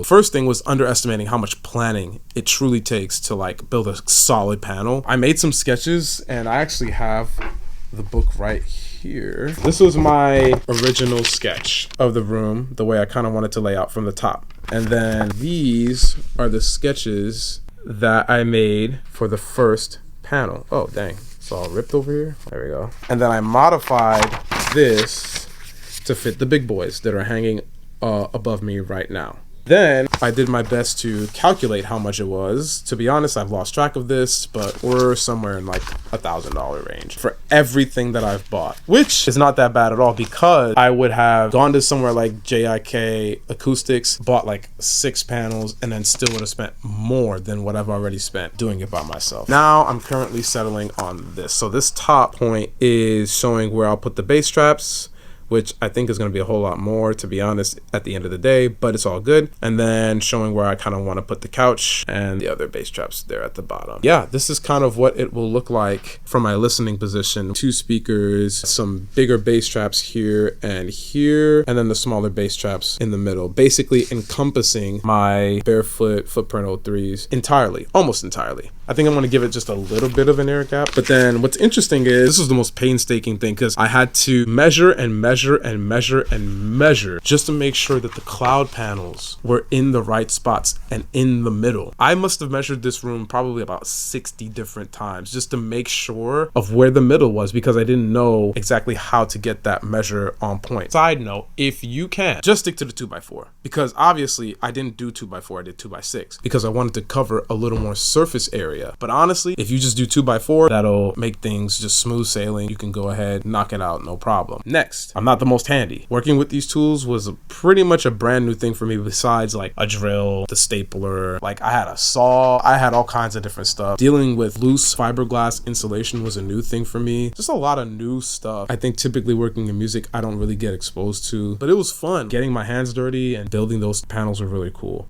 The first thing was underestimating how much planning it truly takes to like build a solid panel. I made some sketches and I actually have the book right here. This was my original sketch of the room, the way I kind of wanted to lay out from the top. And then these are the sketches that I made for the first panel. Oh, dang. It's all ripped over here. There we go. And then I modified this to fit the big boys that are hanging above me right now. Then I did my best to calculate how much it was. To be honest, I've lost track of this, but we're somewhere in like $1,000 range for everything that I've bought, which is not that bad at all because I would have gone to somewhere like JIK Acoustics, bought like 6 panels, and then still would have spent more than what I've already spent doing it by myself. Now I'm currently settling on this. So this top point is showing where I'll put the bass traps, which I think is going to be a whole lot more, to be honest, at the end of the day, but it's all good. And then showing where I kind of want to put the couch and the other bass traps there at the bottom. Yeah, this is kind of what it will look like from my listening position. 2 speakers, some bigger bass traps here, and then the smaller bass traps in the middle, basically encompassing my Barefoot Footprint 03s entirely, almost entirely. I think I'm going to give it just a little bit of an air gap. But then what's interesting is this was the most painstaking thing because I had to measure and measure and measure and measure just to make sure that the cloud panels were in the right spots and in the middle. I must have measured this room probably about 60 different times just to make sure of where the middle was because I didn't know exactly how to get that measure on point. Side note, if you can, just stick to the 2x4 because obviously I didn't do 2x4, I did 2x6 because I wanted to cover a little more surface area. But honestly, if you just do 2x4, that'll make things just smooth sailing. You can go ahead, knock it out, no problem. Next, I'm not the most handy. Working with these tools was pretty much a brand new thing for me besides like a drill, the stapler, like I had a saw, I had all kinds of different stuff. Dealing with loose fiberglass insulation was a new thing for me. Just a lot of new stuff. I think typically working in music, I don't really get exposed to, but it was fun. Getting my hands dirty and building those panels were really cool.